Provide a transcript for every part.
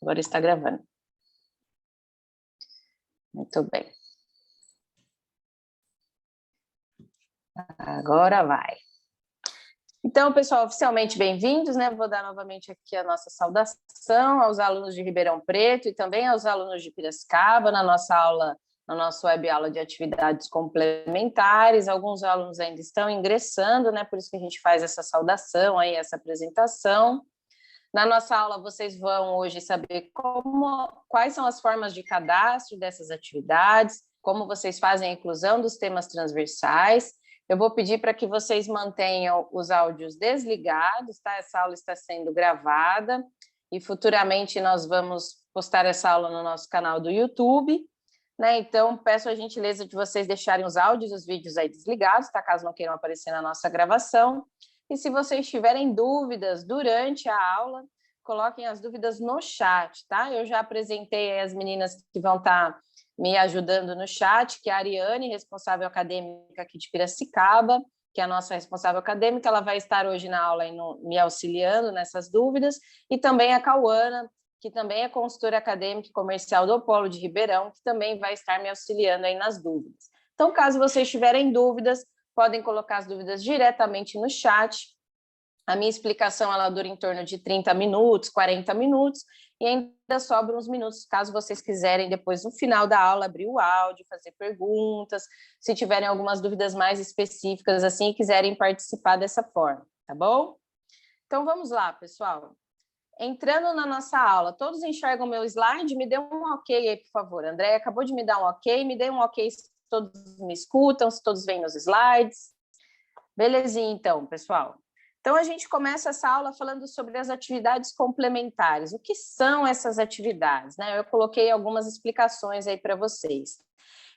Agora está gravando. Muito bem. Agora vai. Então, pessoal, oficialmente bem-vindos, né? Vou dar novamente aqui a nossa saudação aos alunos de Ribeirão Preto e também aos alunos de Piracicaba na nossa aula, na nossa web aula de atividades complementares. Alguns alunos ainda estão ingressando, né? Por isso que a gente faz essa saudação aí, essa apresentação. Na nossa aula, vocês vão hoje saber quais são as formas de cadastro dessas atividades, como vocês fazem a inclusão dos temas transversais. Eu vou pedir para que vocês mantenham os áudios desligados, tá? Essa aula está sendo gravada e futuramente nós vamos postar essa aula no nosso canal do YouTube, né? Então, peço a gentileza de vocês deixarem os áudios e os vídeos aí desligados, tá? Caso não queiram aparecer na nossa gravação. E se vocês tiverem dúvidas durante a aula, coloquem as dúvidas no chat, tá? Eu já apresentei as meninas que vão estar me ajudando no chat, que é a Ariane, responsável acadêmica aqui de Piracicaba, que é a nossa responsável acadêmica, ela vai estar hoje na aula me auxiliando nessas dúvidas, e também a Cauana, que também é consultora acadêmica e comercial do Polo de Ribeirão, que também vai estar me auxiliando aí nas dúvidas. Então, caso vocês tiverem dúvidas, podem colocar as dúvidas diretamente no chat. A minha explicação ela dura em torno de 30 minutos, 40 minutos, e ainda sobram uns minutos, caso vocês quiserem, depois, no final da aula, abrir o áudio, fazer perguntas, se tiverem algumas dúvidas mais específicas, assim, e quiserem participar dessa forma, tá bom? Então, vamos lá, pessoal. Entrando na nossa aula, todos enxergam o meu slide? Me dê um ok aí, por favor. André acabou de me dar um ok, me dê um ok se todos me escutam, se todos veem os slides. Belezinha, então, pessoal. Então, a gente começa essa aula falando sobre as atividades complementares. O que são essas atividades, né? Eu coloquei algumas explicações aí para vocês.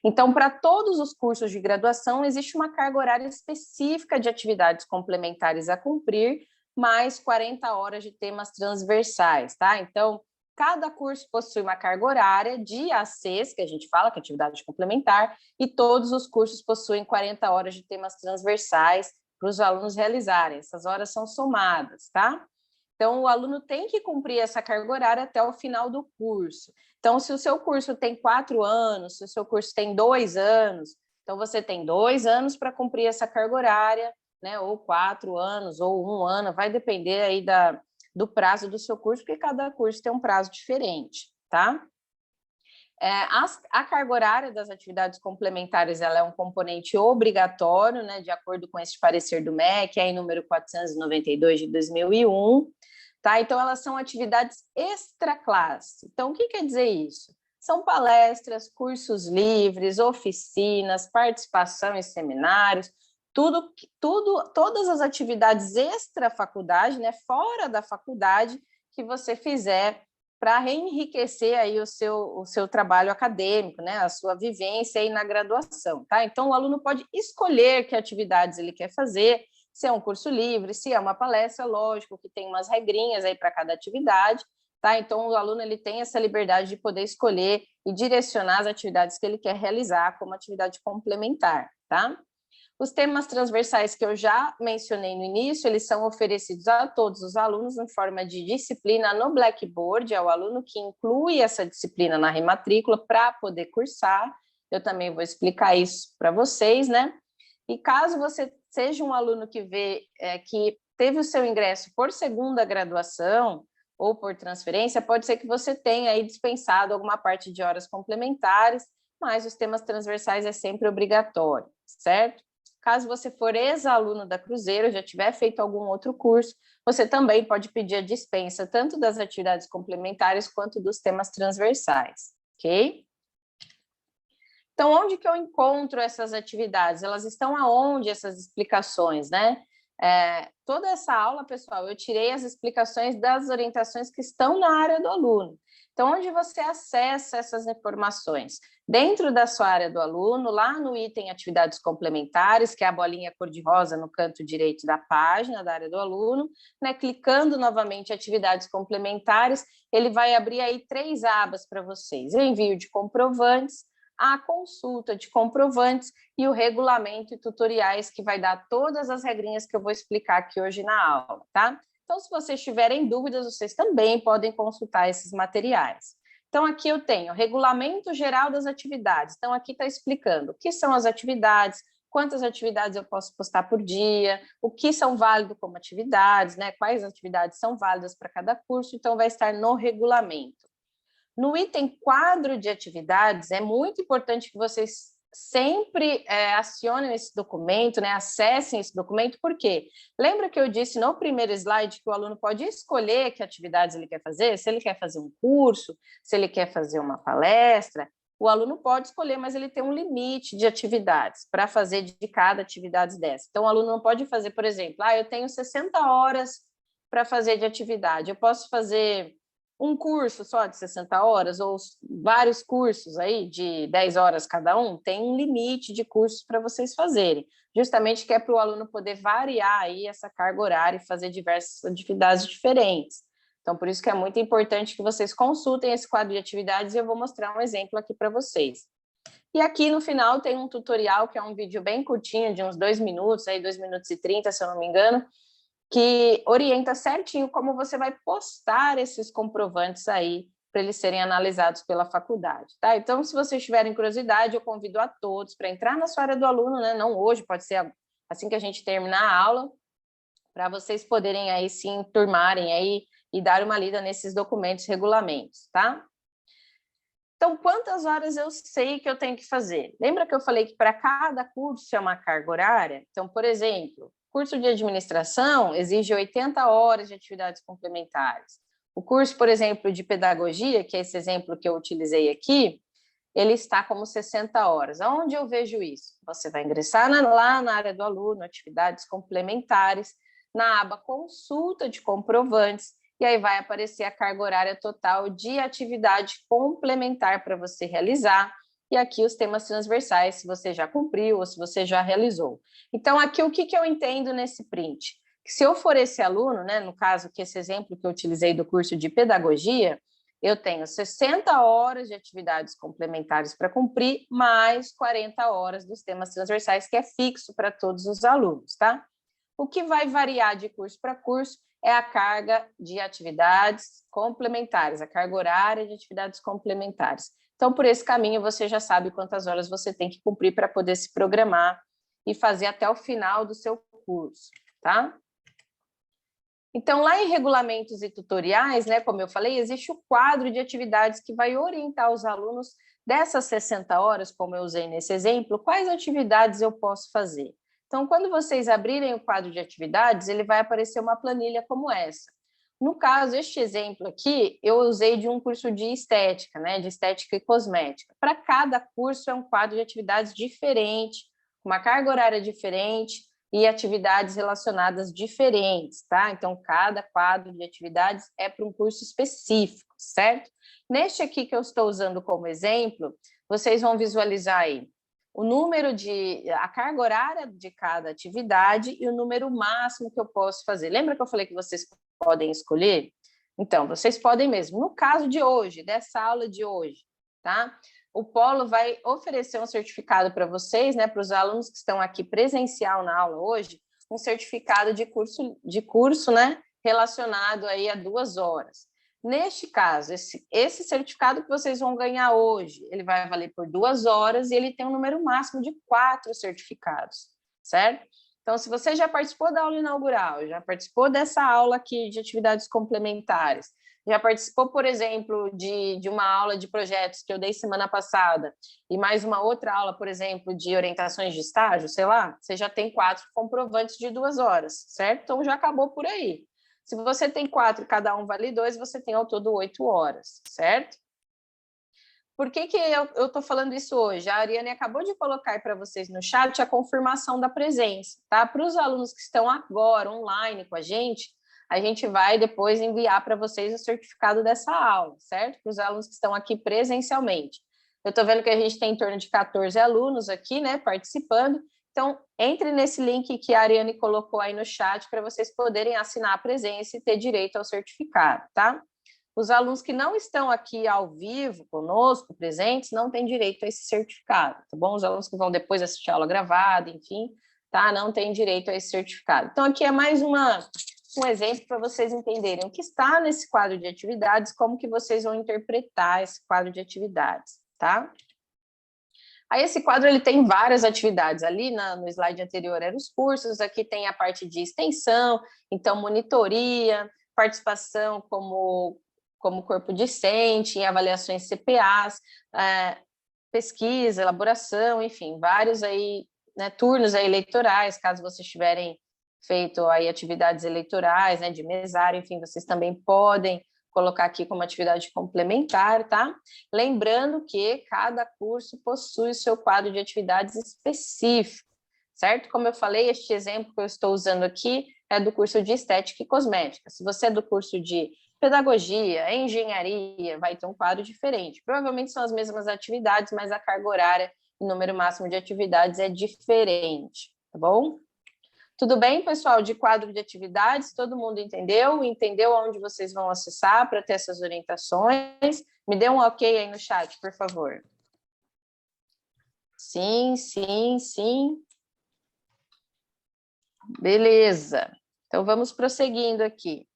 Então, para todos os cursos de graduação, existe uma carga horária específica de atividades complementares a cumprir, mais 40 horas de temas transversais, tá? Então, cada curso possui uma carga horária de ACs, que a gente fala, que é atividade complementar, e todos os cursos possuem 40 horas de temas transversais para os alunos realizarem. Essas horas são somadas, tá? Então, o aluno tem que cumprir essa carga horária até o final do curso. Então, se o seu curso tem 4 anos, se o seu curso tem 2 anos, então você tem 2 anos para cumprir essa carga horária, né? Ou 4 anos, ou 1 ano, vai depender aí do prazo do seu curso, porque cada curso tem um prazo diferente, tá? A carga horária das atividades complementares ela é um componente obrigatório, né, de acordo com esse parecer do MEC, aí número 492 de 2001, tá? Então, elas são atividades extra-classe. Então, o que quer dizer isso? São palestras, cursos livres, oficinas, participação em seminários, todas as atividades extra-faculdade, né, fora da faculdade, que você fizer para enriquecer aí o seu trabalho acadêmico, né, a sua vivência aí na graduação, tá? Então, o aluno pode escolher que atividades ele quer fazer, se é um curso livre, se é uma palestra, lógico que tem umas regrinhas aí para cada atividade, tá? Então, o aluno ele tem essa liberdade de poder escolher e direcionar as atividades que ele quer realizar como atividade complementar, tá? Os temas transversais que eu já mencionei no início, eles são oferecidos a todos os alunos em forma de disciplina no Blackboard, é o aluno que inclui essa disciplina na rematrícula para poder cursar. Eu também vou explicar isso para vocês, né? E caso você seja um aluno que que teve o seu ingresso por segunda graduação ou por transferência, pode ser que você tenha aí dispensado alguma parte de horas complementares, mas os temas transversais é sempre obrigatório, certo? Caso você for ex-aluno da Cruzeiro, já tiver feito algum outro curso, você também pode pedir a dispensa tanto das atividades complementares quanto dos temas transversais, ok? Então, onde que eu encontro essas atividades? Elas estão aonde, essas explicações, né? Toda essa aula, pessoal, eu tirei as explicações das orientações que estão na área do aluno. Então, onde você acessa essas informações? Dentro da sua área do aluno, lá no item atividades complementares, que é a bolinha cor-de-rosa no canto direito da página da área do aluno, né? Clicando novamente atividades complementares, ele vai abrir aí 3 abas para vocês: o envio de comprovantes, a consulta de comprovantes e o regulamento e tutoriais, que vai dar todas as regrinhas que eu vou explicar aqui hoje na aula, tá? Então, se vocês tiverem dúvidas, vocês também podem consultar esses materiais. Então, aqui eu tenho Regulamento Geral das Atividades. Então, aqui está explicando o que são as atividades, quantas atividades eu posso postar por dia, o que são válidos como atividades, né? Quais atividades são válidas para cada curso, então vai estar no regulamento. No item quadro de atividades, é muito importante que vocês sempre acionem esse documento, né? Acessem esse documento, por quê? Lembra que eu disse no primeiro slide que o aluno pode escolher que atividades ele quer fazer? Se ele quer fazer um curso, se ele quer fazer uma palestra, o aluno pode escolher, mas ele tem um limite de atividades para fazer de cada atividade dessa. Então, o aluno não pode fazer, por exemplo, eu tenho 60 horas para fazer de atividade, eu posso fazer um curso só de 60 horas ou vários cursos aí de 10 horas cada um, tem um limite de cursos para vocês fazerem, justamente que é para o aluno poder variar aí essa carga horária e fazer diversas atividades diferentes. Então, por isso que é muito importante que vocês consultem esse quadro de atividades e eu vou mostrar um exemplo aqui para vocês. E aqui no final tem um tutorial, que é um vídeo bem curtinho, de uns 2 minutos, aí 2 minutos e 30, se eu não me engano, que orienta certinho como você vai postar esses comprovantes aí para eles serem analisados pela faculdade, tá? Então, se vocês tiverem curiosidade, eu convido a todos para entrar na sua área do aluno, né? Não hoje, pode ser assim que a gente terminar a aula, para vocês poderem aí se enturmarem aí e dar uma lida nesses documentos, regulamentos, tá? Então, quantas horas eu sei que eu tenho que fazer? Lembra que eu falei que para cada curso é uma carga horária? Então, por exemplo, curso de administração exige 80 horas de atividades complementares. O curso, por exemplo, de pedagogia, que é esse exemplo que eu utilizei aqui, ele está como 60 horas. Aonde eu vejo isso? Você vai ingressar lá na área do aluno, atividades complementares, na aba consulta de comprovantes, e aí vai aparecer a carga horária total de atividade complementar para você realizar, e aqui os temas transversais, se você já cumpriu ou se você já realizou. Então, aqui o que eu entendo nesse print? Que se eu for esse aluno, né, no caso que esse exemplo que eu utilizei do curso de pedagogia, eu tenho 60 horas de atividades complementares para cumprir, mais 40 horas dos temas transversais, que é fixo para todos os alunos, tá? O que vai variar de curso para curso é a carga de atividades complementares, a carga horária de atividades complementares. Então, por esse caminho, você já sabe quantas horas você tem que cumprir para poder se programar e fazer até o final do seu curso, tá? Então, lá em regulamentos e tutoriais, né, como eu falei, existe o quadro de atividades que vai orientar os alunos dessas 60 horas, como eu usei nesse exemplo, quais atividades eu posso fazer. Então, quando vocês abrirem o quadro de atividades, ele vai aparecer uma planilha como essa. No caso, este exemplo aqui, eu usei de um curso de estética, né, de estética e cosmética. Para cada curso é um quadro de atividades diferente, uma carga horária diferente, e atividades relacionadas diferentes, tá? Então, cada quadro de atividades é para um curso específico, certo? Neste aqui que eu estou usando como exemplo, vocês vão visualizar aí o número a carga horária de cada atividade e o número máximo que eu posso fazer. Lembra que eu falei que vocês podem escolher? Então, vocês podem mesmo. No caso de hoje, dessa aula de hoje, tá? O Polo vai oferecer um certificado para vocês, né, para os alunos que estão aqui presencial na aula hoje, um certificado de curso, né, relacionado aí a 2 horas. Neste caso, esse certificado que vocês vão ganhar hoje, ele vai valer por 2 horas e ele tem um número máximo de 4 certificados, certo? Então, se você já participou da aula inaugural, já participou dessa aula aqui de atividades complementares, já participou, por exemplo, de uma aula de projetos que eu dei semana passada e mais uma outra aula, por exemplo, de orientações de estágio, sei lá, você já tem 4 comprovantes de 2 horas, certo? Então, já acabou por aí. Se você tem 4 e cada um vale 2, você tem ao todo 8 horas, certo? Por que eu estou falando isso hoje? A Ariane acabou de colocar para vocês no chat a confirmação da presença, tá? Para os alunos que estão agora online com a gente vai depois enviar para vocês o certificado dessa aula, certo? Para os alunos que estão aqui presencialmente. Eu estou vendo que a gente tem em torno de 14 alunos aqui, né, participando. Então, entre nesse link que a Ariane colocou aí no chat para vocês poderem assinar a presença e ter direito ao certificado, tá? Os alunos que não estão aqui ao vivo conosco, presentes, não têm direito a esse certificado, tá bom? Os alunos que vão depois assistir a aula gravada, enfim, tá? Não têm direito a esse certificado. Então, aqui é mais uma um exemplo para vocês entenderem o que está nesse quadro de atividades, como que vocês vão interpretar esse quadro de atividades, tá? Aí esse quadro ele tem várias atividades. Ali no slide anterior eram os cursos, aqui tem a parte de extensão, então monitoria, participação como corpo discente, em avaliações CPAs, pesquisa, elaboração, enfim, vários aí, né, turnos aí eleitorais, caso vocês tiverem feito aí atividades eleitorais, né, de mesário, enfim, vocês também podem colocar aqui como atividade complementar, tá? Lembrando que cada curso possui o seu quadro de atividades específico, certo? Como eu falei, este exemplo que eu estou usando aqui é do curso de Estética e Cosmética. Se você é do curso de Pedagogia, Engenharia, vai ter um quadro diferente. Provavelmente são as mesmas atividades, mas a carga horária e número máximo de atividades é diferente, tá bom? Tudo bem, pessoal? De quadro de atividades, todo mundo entendeu? Entendeu onde vocês vão acessar para ter essas orientações? Me dê um ok aí no chat, por favor. Sim, sim, sim. Beleza. Então, vamos prosseguindo aqui.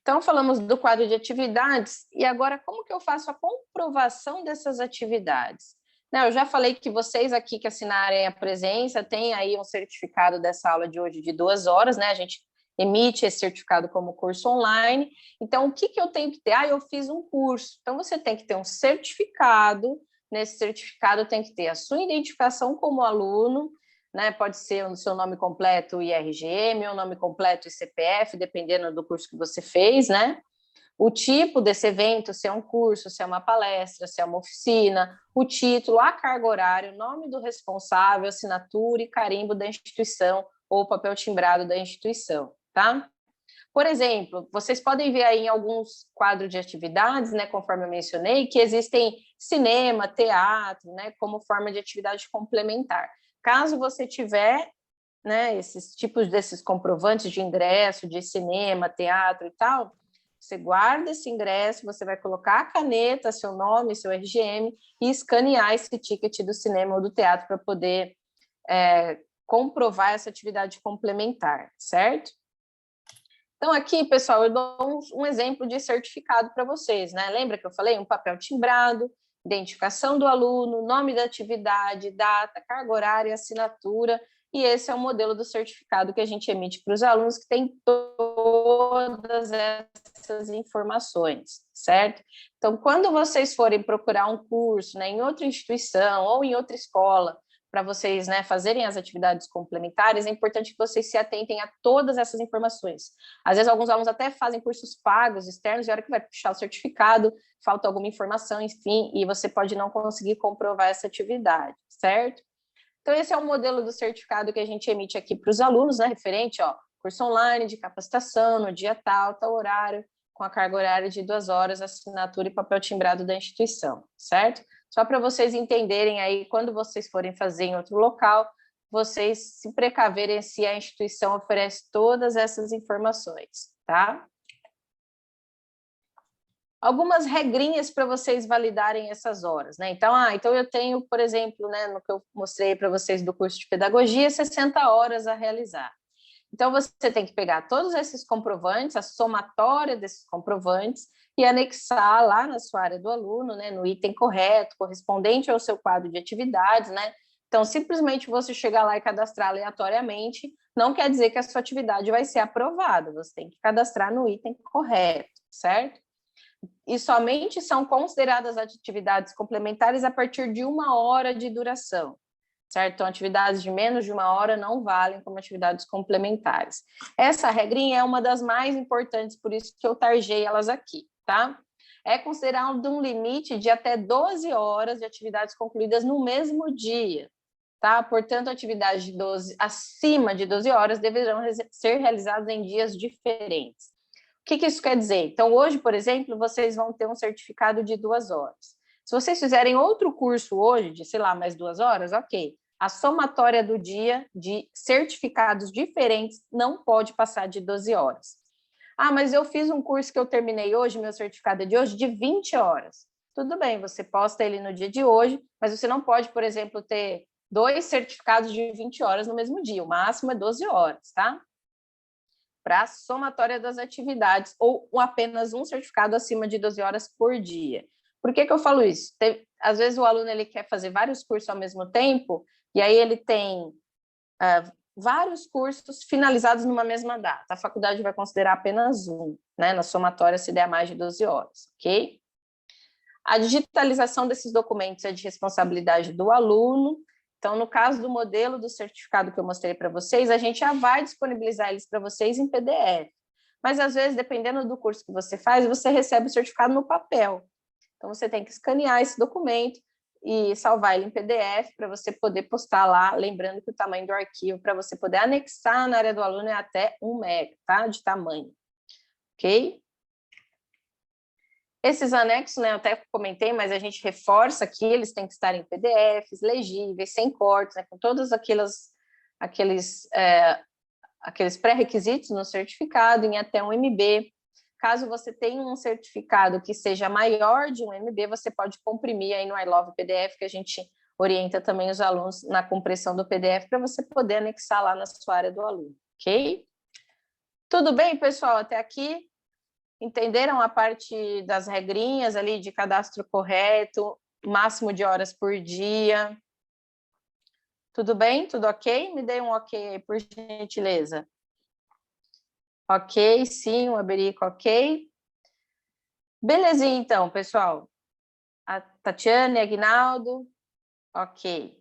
Então, falamos do quadro de atividades, e agora como que eu faço a comprovação dessas atividades? Não, eu já falei que vocês aqui que assinarem a presença têm aí um certificado dessa aula de hoje de 2 horas, né? A gente emite esse certificado como curso online. Então, o que eu tenho que ter? Eu fiz um curso. Então, você tem que ter um certificado. Nesse certificado tem que ter a sua identificação como aluno, né? Pode ser o seu nome completo, o IRGM, o nome completo e CPF, dependendo do curso que você fez, né? O tipo desse evento, se é um curso, se é uma palestra, se é uma oficina, o título, a carga horária, o nome do responsável, assinatura e carimbo da instituição ou papel timbrado da instituição, tá? Por exemplo, vocês podem ver aí em alguns quadros de atividades, né, conforme eu mencionei, que existem cinema, teatro, né, como forma de atividade complementar. Caso você tiver, né, esses tipos desses comprovantes de ingresso, de cinema, teatro e tal, você guarda esse ingresso, você vai colocar a caneta, seu nome, seu RGM e escanear esse ticket do cinema ou do teatro para poder comprovar essa atividade complementar, certo? Então, aqui, pessoal, eu dou um exemplo de certificado para vocês, né? Lembra que eu falei? Um papel timbrado, identificação do aluno, nome da atividade, data, carga horária, assinatura, e esse é o modelo do certificado que a gente emite para os alunos, que tem todas essas informações, certo? Então, quando vocês forem procurar um curso, né, em outra instituição ou em outra escola, para vocês, né, fazerem as atividades complementares, é importante que vocês se atentem a todas essas informações. Às vezes, alguns alunos até fazem cursos pagos, externos, e a hora que vai puxar o certificado, falta alguma informação, enfim, e você pode não conseguir comprovar essa atividade, certo? Então, esse é o modelo do certificado que a gente emite aqui para os alunos, né, referente, curso online de capacitação, no dia tal, tal horário, com a carga horária de 2 horas, assinatura e papel timbrado da instituição, certo? Só para vocês entenderem aí, quando vocês forem fazer em outro local, vocês se precaverem se a instituição oferece todas essas informações, tá? Algumas regrinhas para vocês validarem essas horas, né? Então, então eu tenho, por exemplo, né, no que eu mostrei para vocês do curso de pedagogia, 60 horas a realizar. Então, você tem que pegar todos esses comprovantes, a somatória desses comprovantes, e anexar lá na sua área do aluno, né, no item correto, correspondente ao seu quadro de atividades, né? Então, simplesmente você chegar lá e cadastrar aleatoriamente, não quer dizer que a sua atividade vai ser aprovada, você tem que cadastrar no item correto, certo? E somente são consideradas atividades complementares a partir de 1 hora de duração, certo? Então, atividades de menos de 1 hora não valem como atividades complementares. Essa regrinha é uma das mais importantes, por isso que eu tarjei elas aqui, tá? É considerado um limite de até 12 horas de atividades concluídas no mesmo dia, tá? Portanto, atividades de acima de 12 horas deverão ser realizadas em dias diferentes. O que isso quer dizer? Então, hoje, por exemplo, vocês vão ter um certificado de 2 horas. Se vocês fizerem outro curso hoje, de, sei lá, mais 2 horas, ok. A somatória do dia de certificados diferentes não pode passar de 12 horas. Mas eu fiz um curso que eu terminei hoje, meu certificado é de hoje, de 20 horas. Tudo bem, você posta ele no dia de hoje, mas você não pode, por exemplo, ter 2 certificados de 20 horas no mesmo dia. O máximo é 12 horas, tá? para a somatória das atividades, ou apenas um certificado acima de 12 horas por dia. Por que eu falo isso? Às vezes o aluno ele quer fazer vários cursos ao mesmo tempo, e aí ele tem vários cursos finalizados numa mesma data. A faculdade vai considerar apenas um, né, na somatória, se der mais de 12 horas, ok? A digitalização desses documentos é de responsabilidade do aluno. Então, no caso do modelo do certificado que eu mostrei para vocês, a gente já vai disponibilizar eles para vocês em PDF. Mas, às vezes, dependendo do curso que você faz, você recebe o certificado no papel. Então, você tem que escanear esse documento e salvar ele em PDF para você poder postar lá, lembrando que o tamanho do arquivo para você poder anexar na área do aluno é até 1 MB, tá? De tamanho, ok? Esses anexos, né, eu até comentei, mas a gente reforça aqui, eles têm que estar em PDFs, legíveis, sem cortes, né, com todos aqueles pré-requisitos no certificado, em até 1 MB. Caso você tenha um certificado que seja maior de 1 MB, você pode comprimir aí no I Love PDF, que a gente orienta também os alunos na compressão do PDF, para você poder anexar lá na sua área do aluno, ok? Tudo bem, pessoal, até aqui? Entenderam a parte das regrinhas ali de cadastro correto, máximo de horas por dia? Tudo bem? Tudo ok? Me dê um ok aí, por gentileza. Ok, sim, o Aberico, ok. Belezinha, então, pessoal. A Tatiane, Aguinaldo, ok.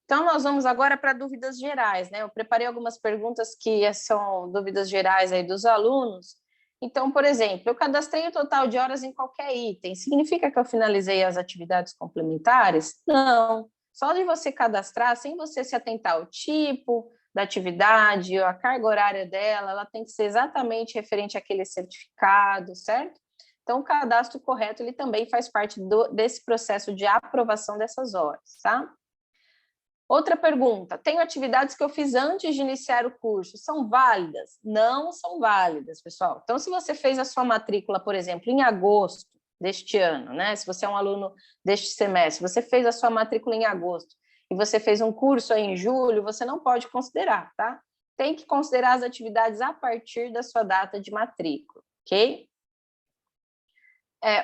Então, nós vamos agora para dúvidas gerais, né? Eu preparei algumas perguntas que são dúvidas gerais aí dos alunos. Então, por exemplo, eu cadastrei o total de horas em qualquer item. Significa que eu finalizei as atividades complementares? Não. Só de você cadastrar, sem você se atentar ao tipo da atividade, a carga horária dela, ela tem que ser exatamente referente àquele certificado, certo? Então, o cadastro correto, ele também faz parte desse processo de aprovação dessas horas, tá? Outra pergunta, tenho atividades que eu fiz antes de iniciar o curso, são válidas? Não são válidas, pessoal. Então, se você fez a sua matrícula, por exemplo, em agosto deste ano, né? Se você é um aluno deste semestre, você fez a sua matrícula em agosto e você fez um curso aí em julho, você não pode considerar, tá? Tem que considerar as atividades a partir da sua data de matrícula, ok?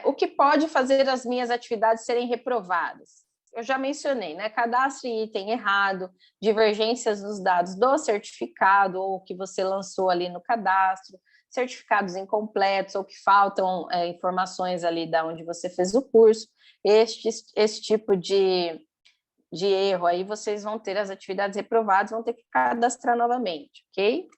O que pode fazer as minhas atividades serem reprovadas? Eu já mencionei, né? Cadastre item errado, divergências nos dados do certificado ou que você lançou ali no cadastro, certificados incompletos ou que faltam informações ali da onde você fez o curso. Esse tipo de erro aí, vocês vão ter as atividades reprovadas, vão ter que cadastrar novamente, ok?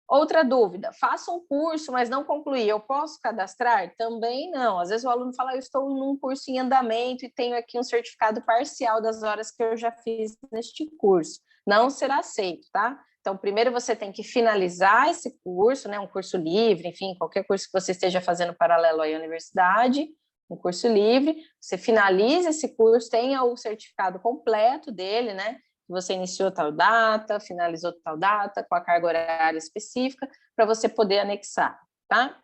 Outra dúvida, faço um curso, mas não concluí, eu posso cadastrar? Também não. Às vezes o aluno fala, eu estou num curso em andamento e tenho aqui um certificado parcial das horas que eu já fiz neste curso. Não será aceito, tá? Então, primeiro você tem que finalizar esse curso, né? Um curso livre, enfim, qualquer curso que você esteja fazendo paralelo à universidade, um curso livre, você finaliza esse curso, tenha o certificado completo dele, né? Você iniciou tal data, finalizou tal data, com a carga horária específica, para você poder anexar, tá?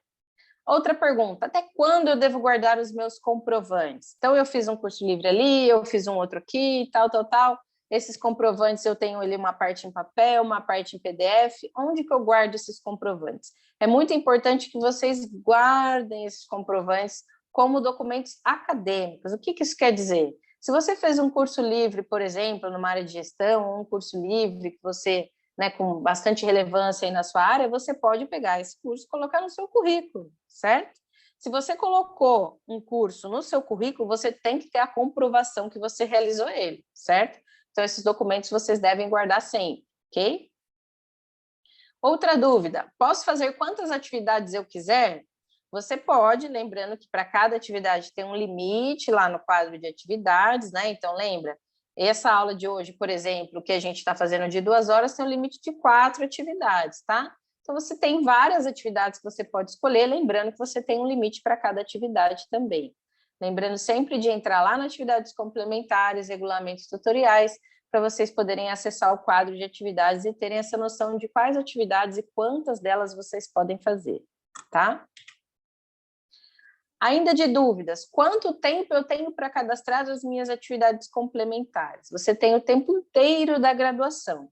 Outra pergunta, até quando eu devo guardar os meus comprovantes? Então, eu fiz um curso livre ali, eu fiz um outro aqui, tal. Esses comprovantes, eu tenho ali uma parte em papel, uma parte em PDF. Onde que eu guardo esses comprovantes? É muito importante que vocês guardem esses comprovantes como documentos acadêmicos. O que isso quer dizer? Se você fez um curso livre, por exemplo, numa área de gestão, ou um curso livre que você, né, com bastante relevância aí na sua área, você pode pegar esse curso e colocar no seu currículo, certo? Se você colocou um curso no seu currículo, você tem que ter a comprovação que você realizou ele, certo? Então, esses documentos vocês devem guardar sempre, ok? Outra dúvida, posso fazer quantas atividades eu quiser? Você pode, lembrando que para cada atividade tem um limite lá no quadro de atividades, né? Então, lembra, essa aula de hoje, por exemplo, que a gente está fazendo de 2 horas, tem um limite de 4 atividades, tá? Então, você tem várias atividades que você pode escolher, lembrando que você tem um limite para cada atividade também. Lembrando sempre de entrar lá nas atividades complementares, regulamentos tutoriais, para vocês poderem acessar o quadro de atividades e terem essa noção de quais atividades e quantas delas vocês podem fazer, tá? Ainda de dúvidas, quanto tempo eu tenho para cadastrar as minhas atividades complementares? Você tem o tempo inteiro da graduação.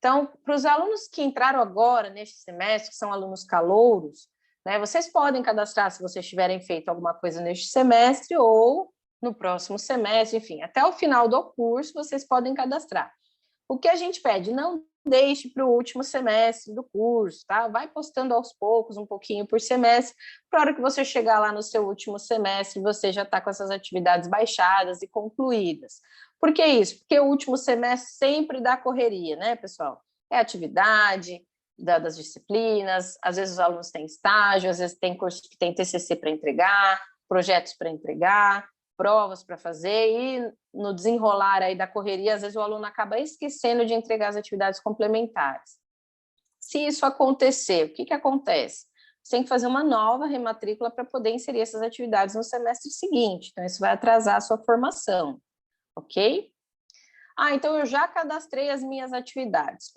Então, para os alunos que entraram agora, neste semestre, que são alunos calouros, né, vocês podem cadastrar se vocês tiverem feito alguma coisa neste semestre ou no próximo semestre, enfim, até o final do curso vocês podem cadastrar. O que a gente pede? Não deixe para o último semestre do curso, tá? Vai postando aos poucos, um pouquinho por semestre, para a hora que você chegar lá no seu último semestre, você já está com essas atividades baixadas e concluídas. Por que isso? Porque o último semestre sempre dá correria, né, pessoal? É atividade das disciplinas, às vezes os alunos têm estágio, às vezes tem curso que tem TCC para entregar, projetos para entregar, provas para fazer, e no desenrolar aí da correria, às vezes o aluno acaba esquecendo de entregar as atividades complementares. Se isso acontecer, o que acontece? Você tem que fazer uma nova rematrícula para poder inserir essas atividades no semestre seguinte, então isso vai atrasar a sua formação, ok? Então eu já cadastrei as minhas atividades.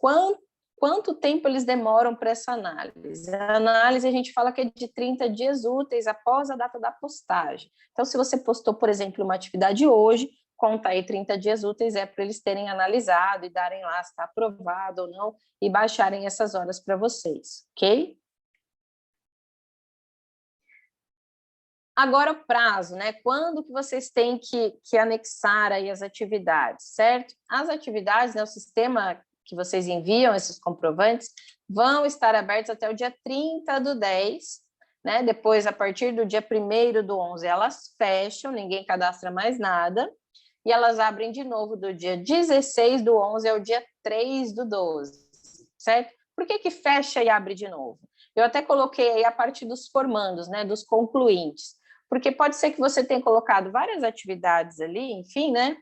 Quanto tempo eles demoram para essa análise? A análise a gente fala que é de 30 dias úteis após a data da postagem. Então, se você postou, por exemplo, uma atividade hoje, conta aí 30 dias úteis, é para eles terem analisado e darem lá se está aprovado ou não, e baixarem essas horas para vocês, ok? Agora o prazo, né? Quando que vocês têm que anexar aí as atividades, certo? As atividades, né, o sistema que vocês enviam, esses comprovantes, vão estar abertos até o dia 30/10, né? Depois, a partir do dia 1º/11, elas fecham, ninguém cadastra mais nada, e elas abrem de novo do dia 16/11 ao dia 3/12, certo? Por que fecha e abre de novo? Eu até coloquei aí a parte dos formandos, né? Dos concluintes, porque pode ser que você tenha colocado várias atividades ali, enfim, né?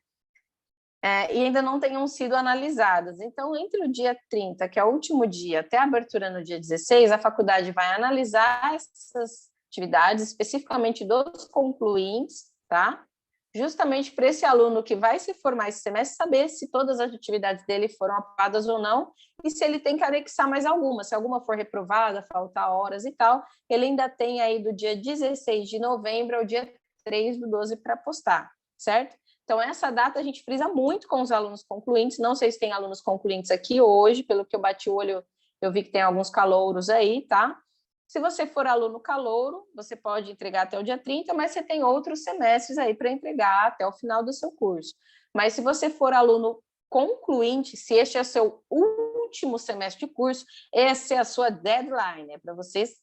E ainda não tenham sido analisadas. Então, entre o dia 30, que é o último dia, até a abertura no dia 16, a faculdade vai analisar essas atividades, especificamente dos concluintes, tá? Justamente para esse aluno que vai se formar esse semestre, saber se todas as atividades dele foram aprovadas ou não, e se ele tem que anexar mais alguma. Se alguma for reprovada, faltar horas e tal, ele ainda tem aí do dia 16 de novembro ao dia 3/12 para postar, certo? Então, essa data a gente frisa muito com os alunos concluintes. Não sei se tem alunos concluintes aqui hoje, pelo que eu bati o olho, eu vi que tem alguns calouros aí, tá? Se você for aluno calouro, você pode entregar até o dia 30, mas você tem outros semestres aí para entregar até o final do seu curso. Mas se você for aluno concluinte, se este é o seu último semestre de curso, essa é a sua deadline, é para vocês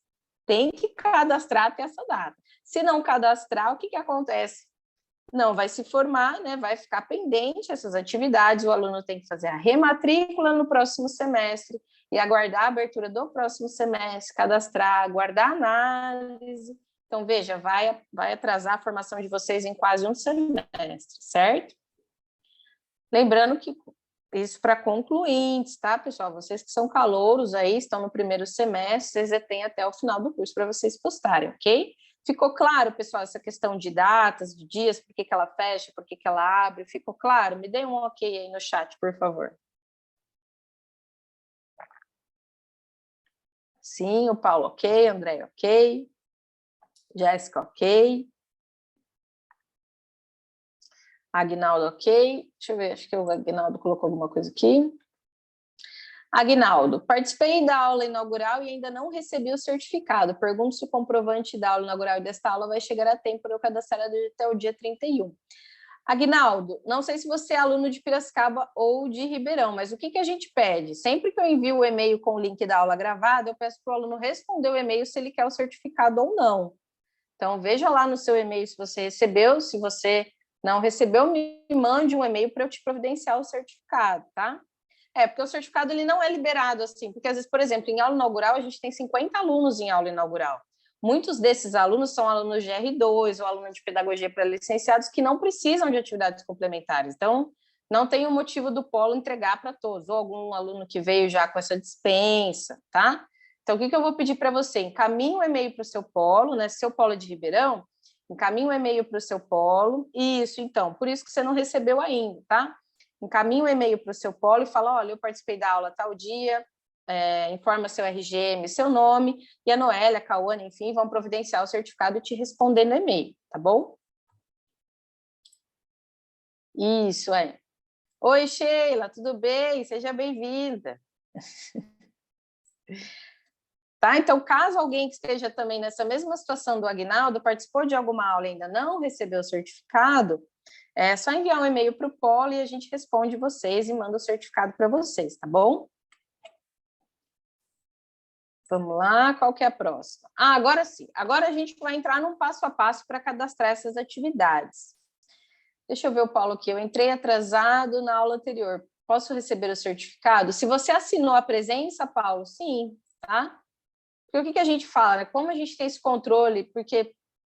tem que cadastrar até essa data. Se não cadastrar, o que acontece? Não vai se formar, né? Vai ficar pendente essas atividades, o aluno tem que fazer a rematrícula no próximo semestre e aguardar a abertura do próximo semestre, cadastrar, aguardar a análise. Então, veja, vai atrasar a formação de vocês em quase um semestre, certo? Lembrando que isso para concluintes, tá, pessoal? Vocês que são calouros aí, estão no primeiro semestre, vocês têm até o final do curso para vocês postarem, ok? Ficou claro, pessoal, essa questão de datas, de dias, por que ela fecha, por que ela abre? Ficou claro? Me dê um ok aí no chat, por favor. Sim, o Paulo ok, André ok, Jéssica ok, Aguinaldo ok, deixa eu ver, acho que o Aguinaldo colocou alguma coisa aqui. Aguinaldo, participei da aula inaugural e ainda não recebi o certificado. Pergunto se o comprovante da aula inaugural e desta aula vai chegar a tempo para eu cadastrar até o dia 31. Aguinaldo, não sei se você é aluno de Piracicaba ou de Ribeirão, mas o que a gente pede? Sempre que eu envio o e-mail com o link da aula gravada, eu peço para o aluno responder o e-mail se ele quer o certificado ou não. Então, veja lá no seu e-mail se você recebeu, se você não recebeu, me mande um e-mail para eu te providenciar o certificado, tá? Porque o certificado ele não é liberado assim, porque às vezes, por exemplo, em aula inaugural, a gente tem 50 alunos em aula inaugural. Muitos desses alunos são alunos de R2 ou alunos de pedagogia para licenciados que não precisam de atividades complementares. Então, não tem o motivo do polo entregar para todos, ou algum aluno que veio já com essa dispensa, tá? Então, o que eu vou pedir para você? Encaminhe um e-mail para o seu polo, né? Seu polo é de Ribeirão, encaminhe um e-mail para o seu polo. Isso, então, por isso que você não recebeu ainda, tá? Encaminhe um e-mail para o seu polo e fala, olha, eu participei da aula tal dia, informa seu RGM, seu nome, e a Noélia, a Cauane, enfim, vão providenciar o certificado e te responder no e-mail, tá bom? Isso, Oi, Sheila, tudo bem? Seja bem-vinda. Tá? Então, caso alguém que esteja também nessa mesma situação do Aguinaldo, participou de alguma aula e ainda não recebeu o certificado, é só enviar um e-mail para o Polo e a gente responde vocês e manda o certificado para vocês, tá bom? Vamos lá, qual que é a próxima? Agora sim, agora a gente vai entrar num passo a passo para cadastrar essas atividades. Deixa eu ver o Paulo aqui, eu entrei atrasado na aula anterior, posso receber o certificado? Se você assinou a presença, Paulo, sim, tá? Porque o que a gente fala, né? Como a gente tem esse controle, porque,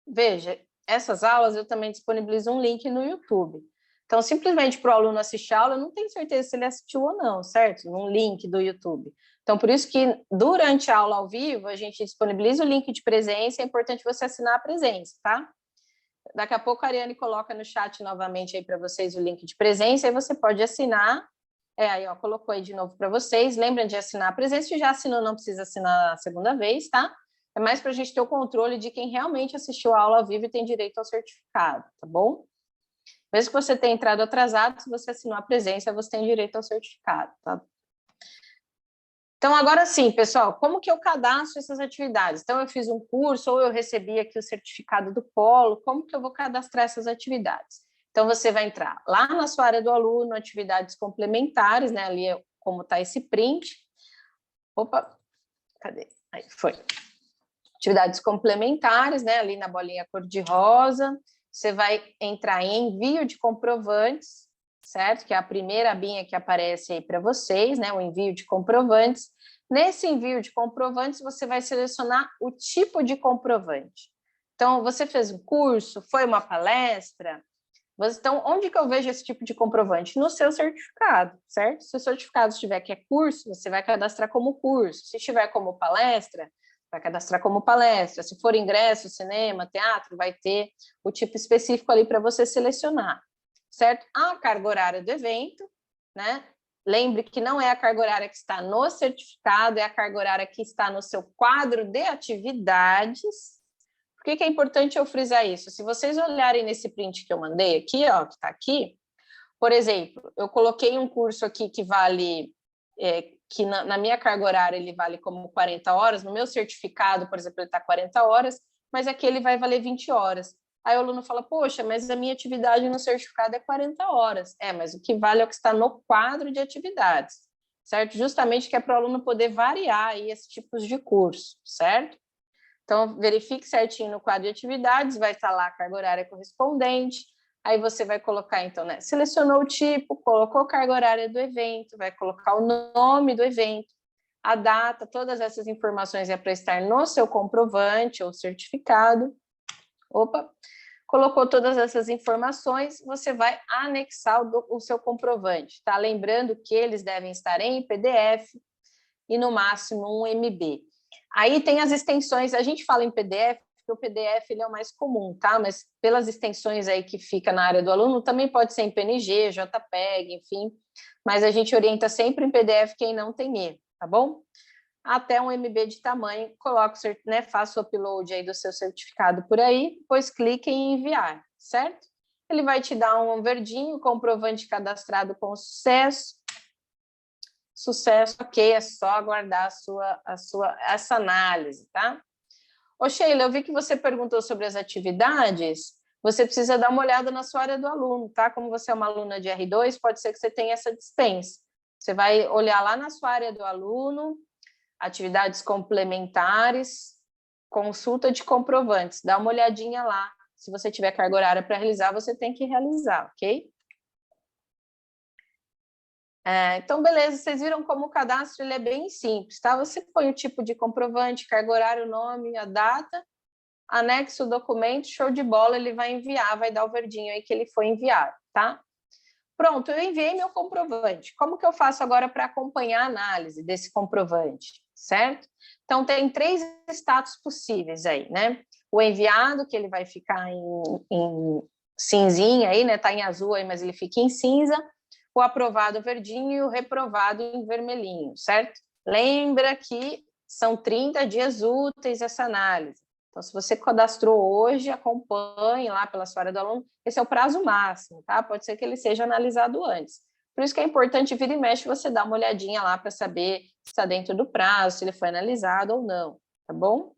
veja, essas aulas eu também disponibilizo um link no YouTube. Então, simplesmente para o aluno assistir a aula, eu não tenho certeza se ele assistiu ou não, certo? Num link do YouTube. Então, por isso que durante a aula ao vivo, a gente disponibiliza o link de presença, é importante você assinar a presença, tá? Daqui a pouco a Ariane coloca no chat novamente aí para vocês o link de presença, aí você pode assinar. Aí, ó, colocou aí de novo para vocês. Lembra de assinar a presença, se já assinou, não precisa assinar a segunda vez, tá? É mais para a gente ter o controle de quem realmente assistiu a aula ao vivo e tem direito ao certificado, tá bom? Mesmo que você tenha entrado atrasado, se você assinou a presença, você tem direito ao certificado, tá? Então, agora sim, pessoal, como que eu cadastro essas atividades? Então, eu fiz um curso ou eu recebi aqui o certificado do Polo, como que eu vou cadastrar essas atividades? Então, você vai entrar lá na sua área do aluno, atividades complementares, né? Ali é como está esse print. Opa, cadê? Aí, foi. Atividades complementares, né? Ali na bolinha cor-de-rosa. Você vai entrar em envio de comprovantes, certo? Que é a primeira abinha que aparece aí para vocês, né? O envio de comprovantes. Nesse envio de comprovantes, você vai selecionar o tipo de comprovante. Então, você fez um curso, foi uma palestra? Então, onde que eu vejo esse tipo de comprovante? No seu certificado, certo? Se o certificado estiver que é curso, você vai cadastrar como curso. Se estiver como palestra, vai cadastrar como palestra. Se for ingresso, cinema, teatro, vai ter o tipo específico ali para você selecionar, certo? A carga horária do evento, né? Lembre que não é a carga horária que está no certificado, é a carga horária que está no seu quadro de atividades. Por que é importante eu frisar isso? Se vocês olharem nesse print que eu mandei aqui, ó, que está aqui, por exemplo, eu coloquei um curso aqui que vale, que na minha carga horária ele vale como 40 horas, no meu certificado, por exemplo, ele está 40 horas, mas aqui ele vai valer 20 horas. Aí o aluno fala, poxa, mas a minha atividade no certificado é 40 horas. Mas o que vale é o que está no quadro de atividades, certo? Justamente que é para o aluno poder variar aí esses tipos de curso, certo? Então, verifique certinho no quadro de atividades, vai estar lá a carga horária correspondente, aí você vai colocar, então, né, selecionou o tipo, colocou a carga horária do evento, vai colocar o nome do evento, a data, todas essas informações é para estar no seu comprovante ou certificado. Opa! Colocou todas essas informações, você vai anexar o seu comprovante, tá? Lembrando que eles devem estar em PDF e, no máximo, um MB. Aí tem as extensões, a gente fala em PDF, porque o PDF ele é o mais comum, tá? Mas pelas extensões aí que fica na área do aluno, também pode ser em PNG, JPEG, enfim, mas a gente orienta sempre em PDF quem não tem erro, tá bom? Até um MB de tamanho, coloca, né, faça o upload aí do seu certificado por aí, depois clique em enviar, certo? Ele vai te dar um verdinho, comprovante cadastrado com sucesso. Sucesso, ok, é só aguardar essa análise, tá? Ô, Sheila, eu vi que você perguntou sobre as atividades, você precisa dar uma olhada na sua área do aluno, tá? Como você é uma aluna de R2, pode ser que você tenha essa dispensa. Você vai olhar lá na sua área do aluno, atividades complementares, consulta de comprovantes, dá uma olhadinha lá. Se você tiver carga horária para realizar, você tem que realizar, ok? Então, beleza, vocês viram como o cadastro ele é bem simples, tá? Você põe o tipo de comprovante, carga horária, o nome, a data, anexa o documento, show de bola, ele vai enviar, vai dar o verdinho aí que ele foi enviado, tá? Pronto, eu enviei meu comprovante. Como que eu faço agora para acompanhar a análise desse comprovante, certo? Então, tem 3 status possíveis aí, né? O enviado, que ele vai ficar em cinzinha aí, né? Tá em azul aí, mas ele fica em cinza. O aprovado verdinho e o reprovado em vermelhinho, certo? Lembra que são 30 dias úteis essa análise. Então, se você cadastrou hoje, acompanhe lá pela sua área do aluno. Esse é o prazo máximo, tá? Pode ser que ele seja analisado antes. Por isso que é importante, vira e mexe, você dar uma olhadinha lá para saber se está dentro do prazo, se ele foi analisado ou não, tá bom?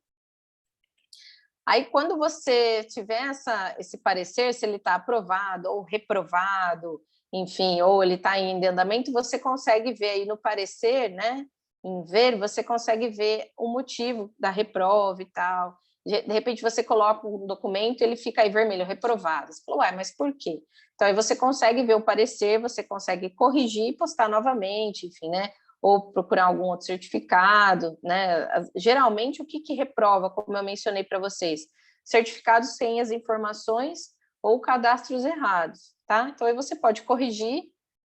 Aí, quando você tiver esse parecer, se ele está aprovado ou reprovado, enfim, ou ele está em andamento, você consegue ver aí no parecer, né? Em ver, você consegue ver o motivo da reprova e tal. De repente, você coloca um documento, ele fica aí vermelho, reprovado. Você falou, ué, mas por quê? Então, aí você consegue ver o parecer, você consegue corrigir e postar novamente, enfim, né? Ou procurar algum outro certificado, né? Geralmente, o que reprova, como eu mencionei para vocês? Certificados sem as informações ou cadastros errados, tá? Então, aí você pode corrigir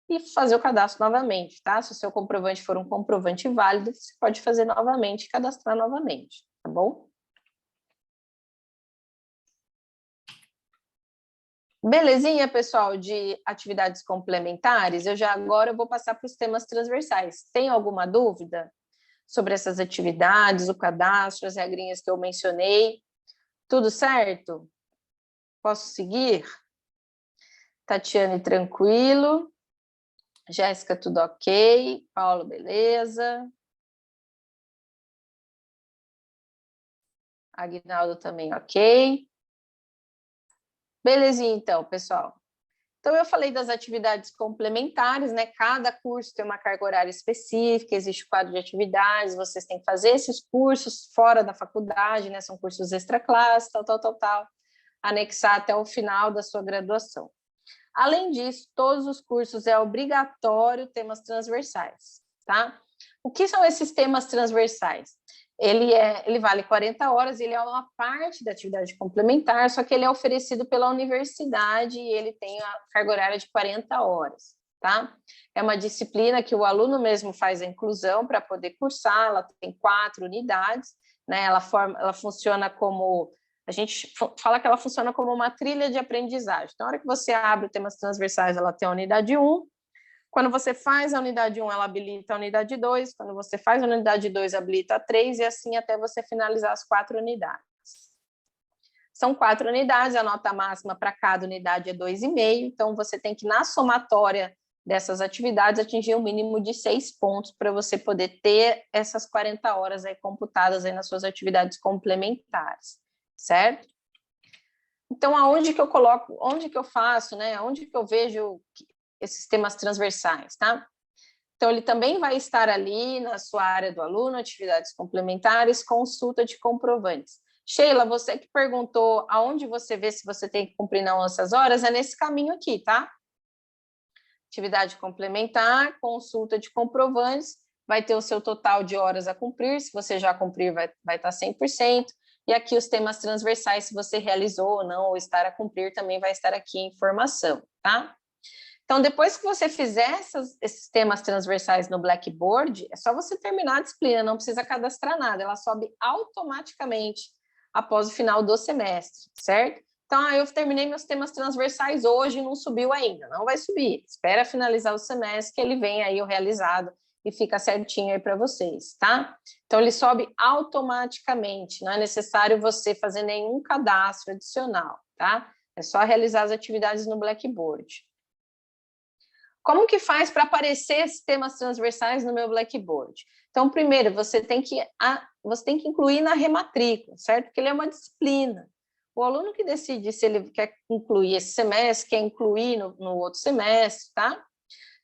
e fazer o cadastro novamente, tá? Se o seu comprovante for um comprovante válido, você pode fazer novamente e cadastrar novamente, tá bom? Belezinha, pessoal, de atividades complementares? Agora eu vou passar para os temas transversais. Tem alguma dúvida sobre essas atividades, o cadastro, as regrinhas que eu mencionei? Tudo certo? Posso seguir? Tatiane, tranquilo. Jéssica, tudo ok. Paulo, beleza. Aguinaldo também ok. Belezinha, então, pessoal. Então, eu falei das atividades complementares, né? Cada curso tem uma carga horária específica, existe o quadro de atividades, vocês têm que fazer esses cursos fora da faculdade, né? São cursos extra classe, tal, anexar até o final da sua graduação. Além disso, todos os cursos é obrigatório temas transversais, tá? O que são esses temas transversais? Ele vale 40 horas, ele é uma parte da atividade complementar, só que ele é oferecido pela universidade e ele tem a carga horária de 40 horas, tá? É uma disciplina que o aluno mesmo faz a inclusão para poder cursar, ela tem 4 unidades, né? Ela funciona como... A gente fala que ela funciona como uma trilha de aprendizagem. Então, na hora que você abre temas transversais, ela tem a unidade 1, quando você faz a unidade 1, ela habilita a unidade 2. Quando você faz a unidade 2, habilita a 3, e assim até você finalizar as 4 unidades. São 4 unidades, a nota máxima para cada unidade é 2,5. Então, você tem que, na somatória dessas atividades, atingir um mínimo de 6 pontos para você poder ter essas 40 horas aí computadas aí nas suas atividades complementares, certo? Então, aonde que eu coloco, onde que eu faço, né? Onde que eu vejo esses temas transversais, tá? Então, ele também vai estar ali na sua área do aluno, atividades complementares, consulta de comprovantes. Sheila, você que perguntou aonde você vê se você tem que cumprir não essas horas, é nesse caminho aqui, tá? Atividade complementar, consulta de comprovantes, vai ter o seu total de horas a cumprir, se você já cumprir vai estar 100%, e aqui os temas transversais, se você realizou ou não, ou estar a cumprir, também vai estar aqui em informação, tá? Então, depois que você fizer esses temas transversais no Blackboard, é só você terminar a disciplina, não precisa cadastrar nada, ela sobe automaticamente após o final do semestre, certo? Então, eu terminei meus temas transversais hoje e não subiu ainda, não vai subir, espera finalizar o semestre que ele vem aí o realizado e fica certinho aí para vocês, tá? Então, ele sobe automaticamente, não é necessário você fazer nenhum cadastro adicional, tá? É só realizar as atividades no Blackboard. Como que faz para aparecer esses temas transversais no meu Blackboard? Então, primeiro, você tem que incluir na rematrícula, certo? Porque ele é uma disciplina. O aluno que decide se ele quer incluir esse semestre, quer incluir no outro semestre, tá?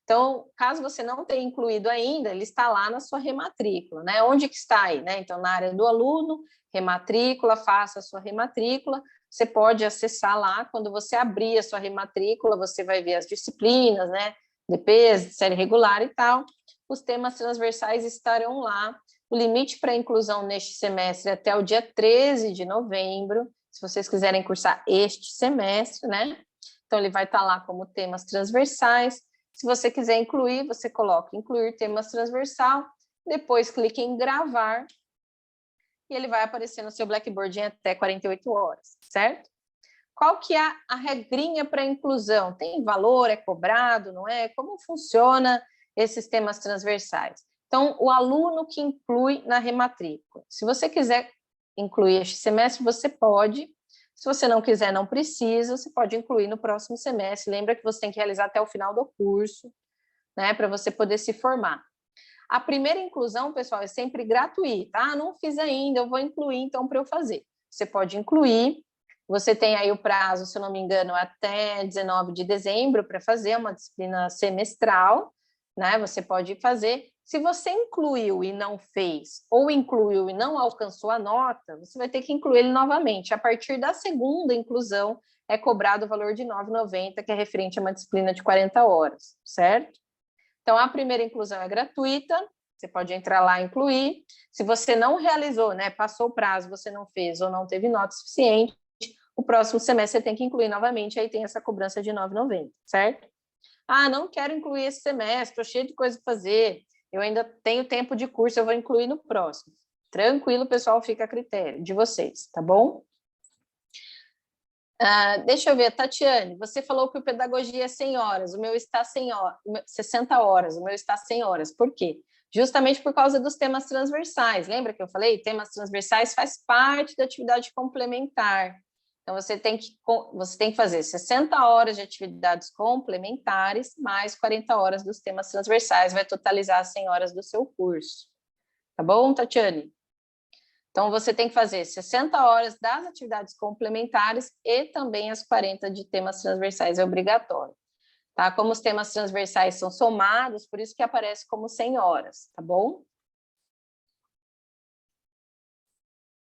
Então, caso você não tenha incluído ainda, ele está lá na sua rematrícula, né? Onde que está aí, né? Então, na área do aluno, rematrícula, faça a sua rematrícula. Você pode acessar lá, quando você abrir a sua rematrícula, você vai ver as disciplinas, né? DPs, série regular e tal. Os temas transversais estarão lá. O limite para inclusão neste semestre é até o dia 13 de novembro, se vocês quiserem cursar este semestre, né? Então, ele vai estar lá como temas transversais. Se você quiser incluir, você coloca incluir temas transversal, depois clique em gravar e ele vai aparecer no seu Blackboard em até 48 horas, certo? Qual que é a regrinha para inclusão? Tem valor, é cobrado, não é? Como funciona esses temas transversais? Então, o aluno que inclui na rematrícula. Se você quiser incluir este semestre, você pode. Se você não quiser, não precisa, você pode incluir no próximo semestre. Lembra que você tem que realizar até o final do curso, né, para você poder se formar. A primeira inclusão, pessoal, é sempre gratuita. Ah, não fiz ainda, eu vou incluir, então, para eu fazer. Você pode incluir, você tem aí o prazo, se eu não me engano, até 19 de dezembro para fazer uma disciplina semestral, né? Você pode fazer. Se você incluiu e não fez, ou incluiu e não alcançou a nota, você vai ter que incluir ele novamente. A partir da segunda inclusão, é cobrado o valor de R$ 9,90, que é referente a uma disciplina de 40 horas, certo? Então, a primeira inclusão é gratuita, você pode entrar lá e incluir. Se você não realizou, né, passou o prazo, você não fez ou não teve nota suficiente, o próximo semestre você tem que incluir novamente, aí tem essa cobrança de R$ 9,90, certo? Ah, não quero incluir esse semestre, estou cheio de coisa para fazer, eu ainda tenho tempo de curso, eu vou incluir no próximo. Tranquilo, pessoal, fica a critério de vocês, tá bom? Deixa eu ver, Tatiane, você falou que o pedagogia é 100 horas, o meu está 100 horas, 60 horas, o meu está 100 horas. Por quê? Justamente por causa dos temas transversais. Lembra que eu falei? Temas transversais faz parte da atividade complementar. Então, você tem que fazer 60 horas de atividades complementares, mais 40 horas dos temas transversais, vai totalizar 100 horas do seu curso. Tá bom, Tatiane? Então, você tem que fazer 60 horas das atividades complementares e também as 40 de temas transversais, é obrigatório. Tá? Como os temas transversais são somados, por isso que aparece como 100 horas, tá bom?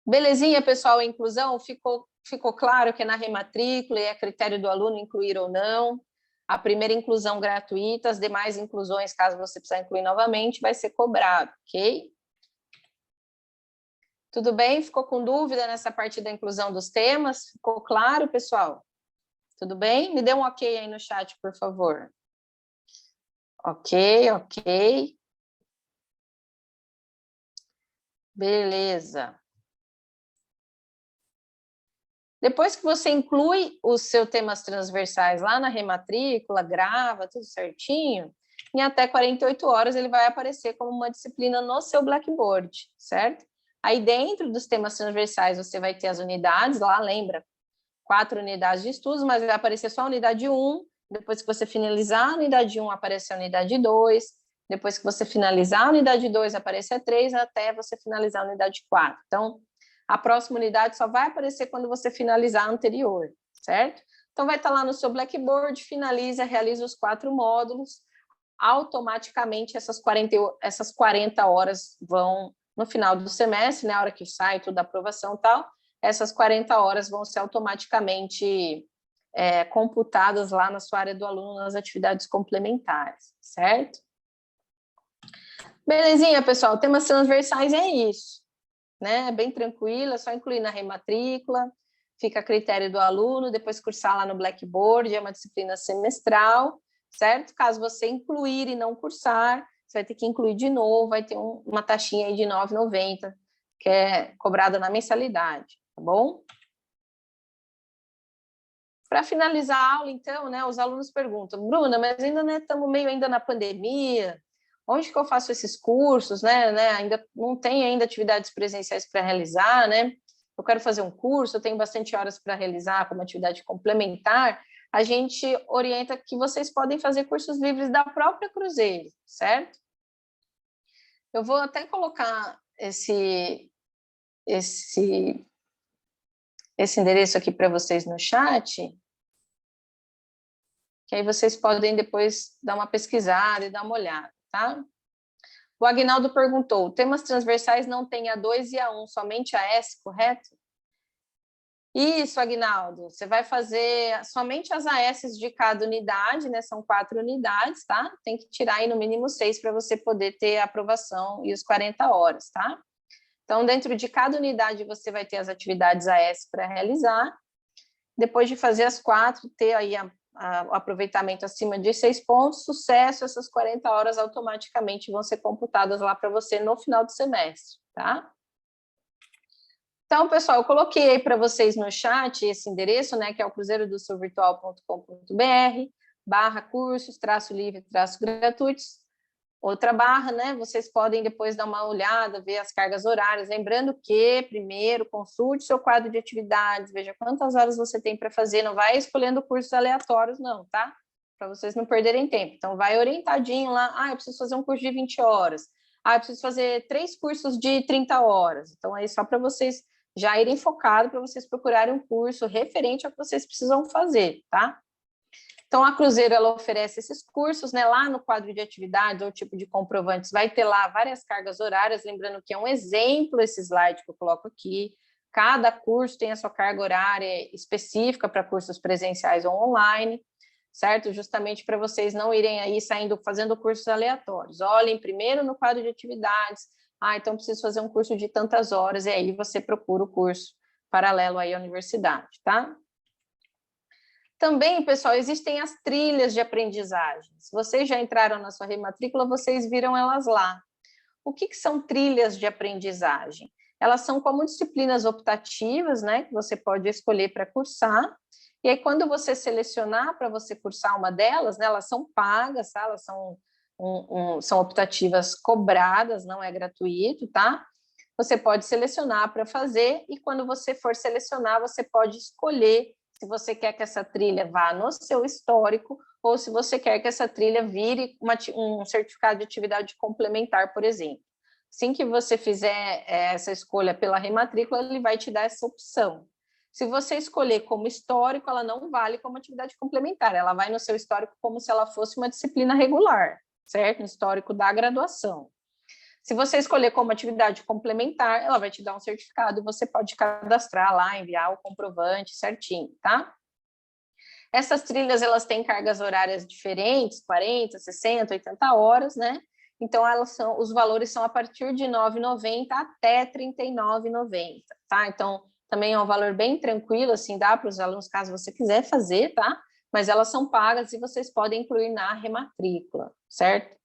Belezinha, pessoal, a inclusão ficou claro que é na rematrícula e é critério do aluno incluir ou não. A primeira inclusão gratuita, as demais inclusões, caso você precisar incluir novamente, vai ser cobrado, ok? Tudo bem? Ficou com dúvida nessa parte da inclusão dos temas? Ficou claro, pessoal? Tudo bem? Me dê um ok aí no chat, por favor. Ok, ok. Beleza. Depois que você inclui os seus temas transversais lá na rematrícula, grava tudo certinho, em até 48 horas ele vai aparecer como uma disciplina no seu Blackboard, certo? Aí dentro dos temas transversais você vai ter as unidades lá, lembra? 4 unidades de estudos, mas vai aparecer só a unidade 1, depois que você finalizar a unidade 1, aparece a unidade 2, depois que você finalizar a unidade 2, aparece a 3, até você finalizar a unidade 4. Então, a próxima unidade só vai aparecer quando você finalizar a anterior, certo? Então, vai estar lá no seu Blackboard, finaliza, realiza os 4 módulos, automaticamente essas 40 horas vão, no final do semestre, na hora que sai tudo da aprovação e tal, essas 40 horas vão ser automaticamente computadas lá na sua área do aluno, nas atividades complementares, certo? Belezinha, pessoal, temas transversais é isso, né? Bem tranquilo, é só incluir na rematrícula, fica a critério do aluno, depois cursar lá no Blackboard, é uma disciplina semestral, certo? Caso você incluir e não cursar, você vai ter que incluir de novo, vai ter uma taxinha aí de R$ 9,90, que é cobrada na mensalidade, tá bom? Para finalizar a aula, então, né, os alunos perguntam, Bruna, mas ainda estamos meio ainda na pandemia, onde que eu faço esses cursos, né? Ainda não tem ainda atividades presenciais para realizar, né? Eu quero fazer um curso, eu tenho bastante horas para realizar como atividade complementar. A gente orienta que vocês podem fazer cursos livres da própria Cruzeiro, certo? Eu vou até colocar esse endereço aqui para vocês no chat, que aí vocês podem depois dar uma pesquisada e dar uma olhada, tá? O Agnaldo perguntou, temas transversais não tem A2 e A1, somente a S, correto? Isso, Agnaldo, você vai fazer somente as AS de cada unidade, né? São 4 unidades, tá? Tem que tirar aí no mínimo 6 para você poder ter a aprovação e os 40 horas, tá? Então, dentro de cada unidade, você vai ter as atividades AS para realizar. Depois de fazer as 4, ter aí o aproveitamento acima de 6 pontos, sucesso, essas 40 horas automaticamente vão ser computadas lá para você no final do semestre, tá? Então, pessoal, eu coloquei aí para vocês no chat esse endereço, né, que é o cruzeirodosulvirtual.com.br/cursos, -livre, -gratuitos. Outra barra, né? Vocês podem depois dar uma olhada, ver as cargas horárias. Lembrando que, primeiro, consulte seu quadro de atividades, veja quantas horas você tem para fazer. Não vai escolhendo cursos aleatórios, não, tá? Para vocês não perderem tempo. Então, vai orientadinho lá, eu preciso fazer um curso de 20 horas, eu preciso fazer 3 cursos de 30 horas. Então, aí só para vocês já irem focados, para vocês procurarem um curso referente ao que vocês precisam fazer, tá? Então, a Cruzeiro, ela oferece esses cursos, né? Lá no quadro de atividades ou tipo de comprovantes, vai ter lá várias cargas horárias, lembrando que é um exemplo esse slide que eu coloco aqui. Cada curso tem a sua carga horária específica para cursos presenciais ou online, certo? Justamente para vocês não irem aí fazendo cursos aleatórios. Olhem primeiro no quadro de atividades, então preciso fazer um curso de tantas horas, e aí você procura o curso paralelo aí à universidade, tá? Também, pessoal, existem as trilhas de aprendizagem. Se vocês já entraram na sua rematrícula, vocês viram elas lá. O que são trilhas de aprendizagem? Elas são como disciplinas optativas, né, que você pode escolher para cursar. E aí, quando você selecionar para você cursar uma delas, né, elas são pagas, tá? Elas são optativas cobradas, não é gratuito, tá? Você pode selecionar para fazer, e quando você for selecionar, você pode escolher se você quer que essa trilha vá no seu histórico ou se você quer que essa trilha vire um certificado de atividade complementar, por exemplo. Assim que você fizer essa escolha pela rematrícula, ele vai te dar essa opção. Se você escolher como histórico, ela não vale como atividade complementar, ela vai no seu histórico como se ela fosse uma disciplina regular, certo? No histórico da graduação. Se você escolher como atividade complementar, ela vai te dar um certificado e você pode cadastrar lá, enviar o comprovante certinho, tá? Essas trilhas, elas têm cargas horárias diferentes, 40, 60, 80 horas, né? Então, os valores são a partir de R$ 9,90 até R$ 39,90, tá? Então, também é um valor bem tranquilo, assim, dá para os alunos, caso você quiser fazer, tá? Mas elas são pagas e vocês podem incluir na rematrícula, certo?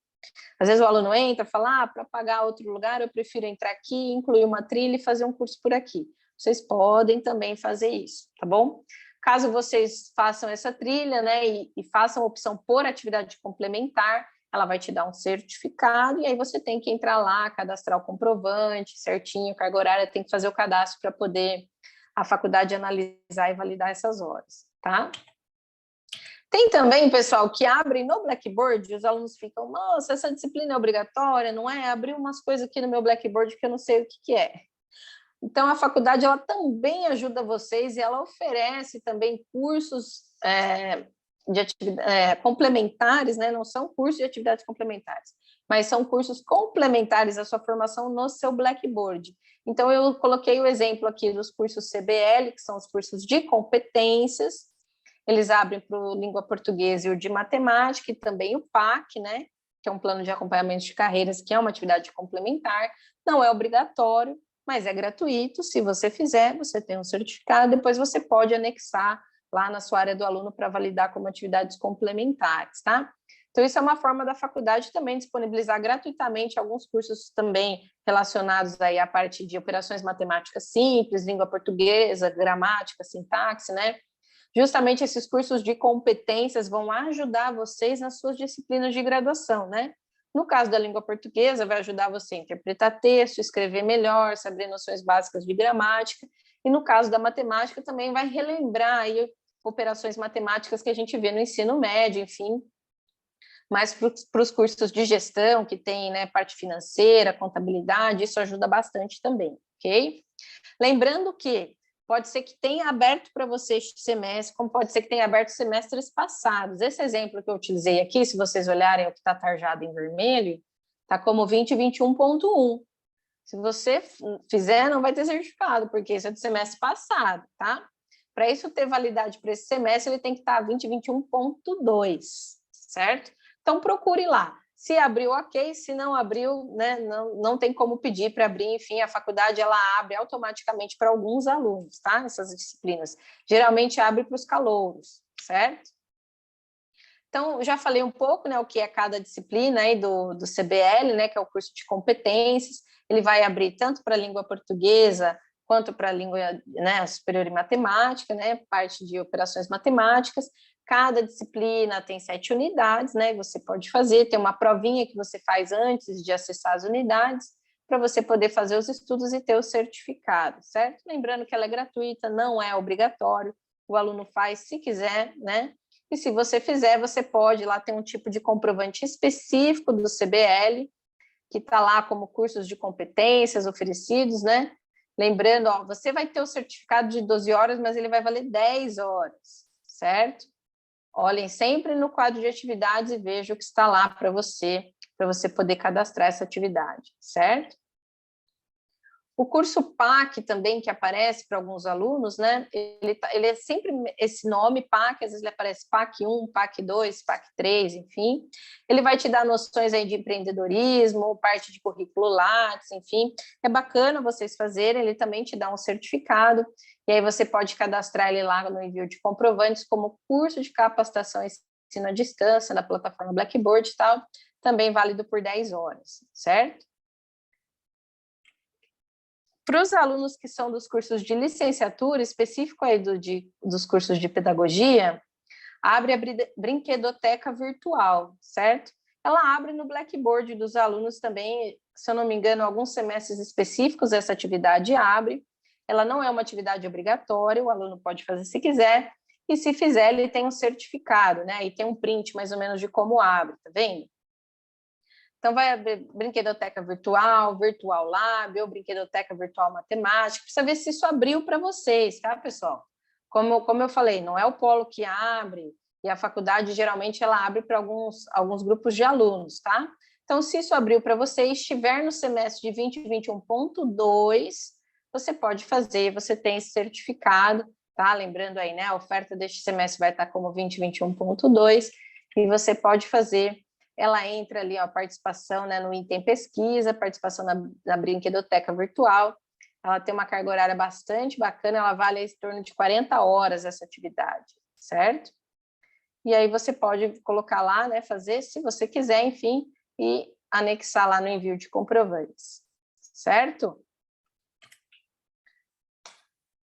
Às vezes o aluno entra e fala, para pagar outro lugar, eu prefiro entrar aqui, incluir uma trilha e fazer um curso por aqui. Vocês podem também fazer isso, tá bom? Caso vocês façam essa trilha, né, e façam a opção por atividade complementar, ela vai te dar um certificado, e aí você tem que entrar lá, cadastrar o comprovante certinho, carga horária, tem que fazer o cadastro para poder a faculdade analisar e validar essas horas, tá? Tem também, pessoal, que abrem no Blackboard, os alunos ficam, nossa, essa disciplina é obrigatória, não é? Abriu umas coisas aqui no meu Blackboard que eu não sei o que é. Então, a faculdade, ela também ajuda vocês e ela oferece também cursos complementares, né? Não são cursos de atividades complementares, mas são cursos complementares à sua formação no seu Blackboard. Então, eu coloquei o exemplo aqui dos cursos CBL, que são os cursos de competências. Eles abrem para o língua portuguesa e o de matemática, e também o PAC, né, que é um plano de acompanhamento de carreiras, que é uma atividade complementar, não é obrigatório, mas é gratuito. Se você fizer, você tem um certificado, depois você pode anexar lá na sua área do aluno para validar como atividades complementares, tá? Então, isso é uma forma da faculdade também disponibilizar gratuitamente alguns cursos também relacionados aí à parte de operações matemáticas simples, língua portuguesa, gramática, sintaxe, né? Justamente esses cursos de competências vão ajudar vocês nas suas disciplinas de graduação, né? No caso da língua portuguesa, vai ajudar você a interpretar texto, escrever melhor, saber noções básicas de gramática, e no caso da matemática também vai relembrar aí operações matemáticas que a gente vê no ensino médio, enfim, mas para os cursos de gestão, que tem, né, parte financeira, contabilidade, isso ajuda bastante também, ok? Lembrando que pode ser que tenha aberto para você este semestre, como pode ser que tenha aberto semestres passados. Esse exemplo que eu utilizei aqui, se vocês olharem o que está tarjado em vermelho, está como 2021.1. Se você fizer, não vai ter certificado, porque isso é do semestre passado, tá? Para isso ter validade para esse semestre, ele tem que estar 2021.2, certo? Então, procure lá. Se abriu, ok. Se não abriu, né, não tem como pedir para abrir. Enfim, a faculdade ela abre automaticamente para alguns alunos, tá? Essas disciplinas. Geralmente abre para os calouros, certo? Então, já falei um pouco, né, o que é cada disciplina aí do CBL, né, que é o curso de competências. Ele vai abrir tanto para a língua portuguesa quanto para a língua, né, superior em matemática, né, parte de operações matemáticas. Cada disciplina tem 7 unidades, né? Você pode fazer, tem uma provinha que você faz antes de acessar as unidades, para você poder fazer os estudos e ter o certificado, certo? Lembrando que ela é gratuita, não é obrigatório, o aluno faz se quiser, né? e se você fizer, você pode lá ter um tipo de comprovante específico do CBL, que está lá como cursos de competências oferecidos, né? Lembrando, ó, você vai ter o certificado de 12 horas, mas ele vai valer 10 horas, certo? Olhem sempre no quadro de atividades e vejam o que está lá para você poder cadastrar essa atividade, certo? O curso PAC também, que aparece para alguns alunos, né? Ele é sempre esse nome, PAC, às vezes ele aparece PAC 1, PAC 2, PAC 3, enfim. Ele vai te dar noções aí de empreendedorismo, parte de currículo Lattes, enfim. É bacana vocês fazerem, ele também te dá um certificado, e aí você pode cadastrar ele lá no envio de comprovantes como curso de capacitação e ensino à distância da plataforma Blackboard e tal, também válido por 10 horas, certo? Para os alunos que são dos cursos de licenciatura, específico aí dos cursos de pedagogia, abre a brinquedoteca virtual, certo? Ela abre no Blackboard dos alunos também, se eu não me engano, alguns semestres específicos essa atividade abre. Ela não é uma atividade obrigatória, o aluno pode fazer se quiser, e se fizer, ele tem um certificado, né? E tem um print mais ou menos de como abre, tá vendo? Então, vai abrir brinquedoteca virtual, virtual lab, ou brinquedoteca virtual matemática, precisa ver se isso abriu para vocês, tá, pessoal? Como eu falei, não é o polo que abre, e a faculdade, geralmente, ela abre para alguns grupos de alunos, tá? Então, se isso abriu para você e estiver no semestre de 2021.2, você pode fazer, você tem esse certificado, tá? Lembrando aí, né, a oferta deste semestre vai estar como 2021.2, e você pode fazer. Ela entra ali, ó, participação, né, no Item Pesquisa, participação na brinquedoteca virtual. Ela tem uma carga horária bastante bacana, ela vale em torno de 40 horas essa atividade, certo? E aí você pode colocar lá, né, fazer, se você quiser, enfim, e anexar lá no envio de comprovantes, certo?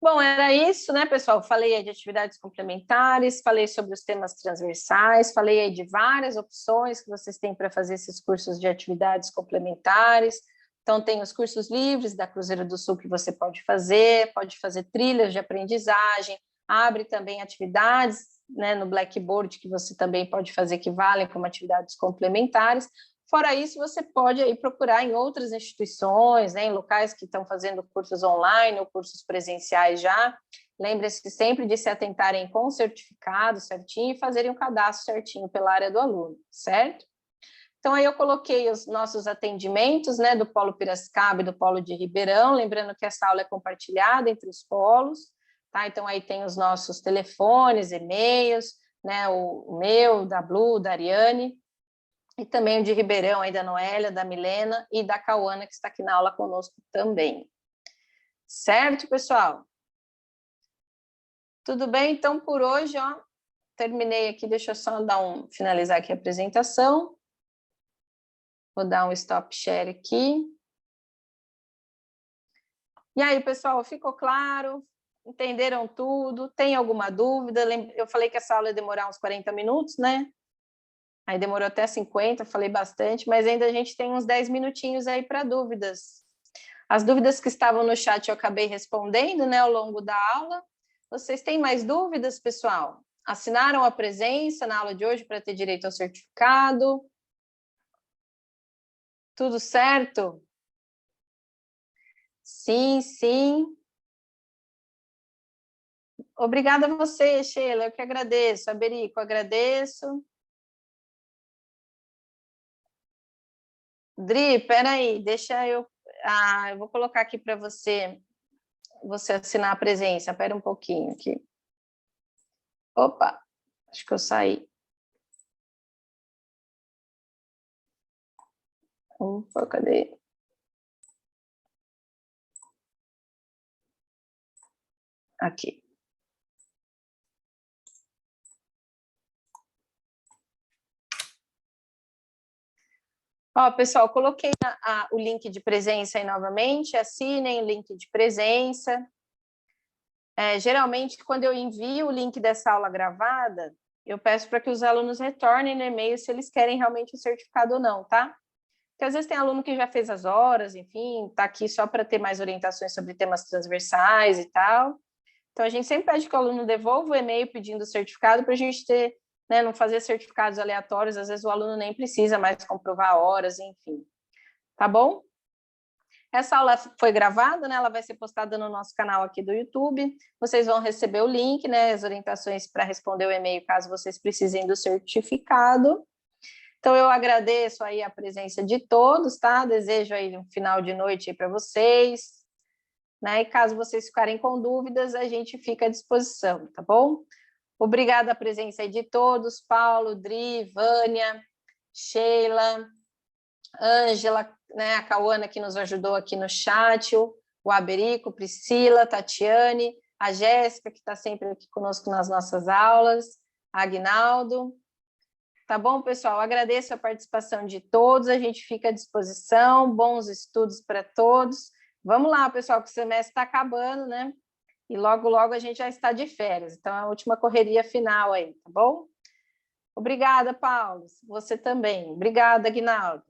Bom, era isso, né, pessoal? Falei aí de atividades complementares, falei sobre os temas transversais, falei aí de várias opções que vocês têm para fazer esses cursos de atividades complementares. Então, tem os cursos livres da Cruzeiro do Sul que você pode fazer trilhas de aprendizagem, abre também atividades, né, no Blackboard que você também pode fazer que valem como atividades complementares. Fora isso, você pode aí procurar em outras instituições, né, em locais que estão fazendo cursos online ou cursos presenciais já. Lembre-se sempre de se atentarem com o certificado certinho e fazerem o cadastro certinho pela área do aluno, certo? Então, aí eu coloquei os nossos atendimentos, né, do Polo Piracicaba e do Polo de Ribeirão, lembrando que essa aula é compartilhada entre os polos, tá? Então, aí tem os nossos telefones, e-mails, né, o meu, da Blue, da Ariane, e também o de Ribeirão, aí da Noélia, da Milena e da Cauana, que está aqui na aula conosco também. Certo, pessoal? Tudo bem? Então, por hoje, ó, terminei aqui, deixa eu só finalizar aqui a apresentação. Vou dar um stop share aqui. E aí, pessoal, ficou claro? Entenderam tudo? Tem alguma dúvida? Eu falei que essa aula ia demorar uns 40 minutos, né? Aí demorou até 50, falei bastante, mas ainda a gente tem uns 10 minutinhos aí para dúvidas. As dúvidas que estavam no chat eu acabei respondendo, né, ao longo da aula. Vocês têm mais dúvidas, pessoal? Assinaram a presença na aula de hoje para ter direito ao certificado? Tudo certo? Sim, sim. Obrigada a você, Sheila, eu que agradeço. Aberico, agradeço. Dri, peraí, deixa eu... eu vou colocar aqui para você assinar a presença. Espera um pouquinho aqui. Opa, acho que eu saí. Opa, cadê? Aqui. Ó, pessoal, coloquei o link de presença aí novamente, assinem o link de presença. Geralmente, quando eu envio o link dessa aula gravada, eu peço para que os alunos retornem no e-mail se eles querem realmente o certificado ou não, tá? Porque às vezes tem aluno que já fez as horas, enfim, está aqui só para ter mais orientações sobre temas transversais e tal. Então, a gente sempre pede que o aluno devolva o e-mail pedindo o certificado para a gente ter né, não fazer certificados aleatórios, às vezes o aluno nem precisa mais comprovar horas, enfim. Tá bom? Essa aula foi gravada, né? Ela vai ser postada no nosso canal aqui do YouTube. Vocês vão receber o link, né? As orientações para responder o e-mail, caso vocês precisem do certificado. Então, eu agradeço aí a presença de todos, tá? Desejo aí um final de noite aí para vocês, né? E caso vocês ficarem com dúvidas, a gente fica à disposição, tá bom? Obrigada a presença aí de todos, Paulo, Dri, Vânia, Sheila, Ângela, né, a Cauana que nos ajudou aqui no chat, o Aberico, Priscila, Tatiane, a Jéssica, que está sempre aqui conosco nas nossas aulas, Agnaldo. Tá bom, pessoal? Agradeço a participação de todos, a gente fica à disposição, bons estudos para todos. Vamos lá, pessoal, que o semestre está acabando, né? E logo, logo a gente já está de férias, então é a última correria final aí, tá bom? Obrigada, Paulo, você também. Obrigada, Aguinaldo.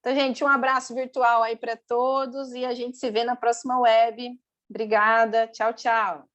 Então, gente, um abraço virtual aí para todos e a gente se vê na próxima web. Obrigada, tchau, tchau.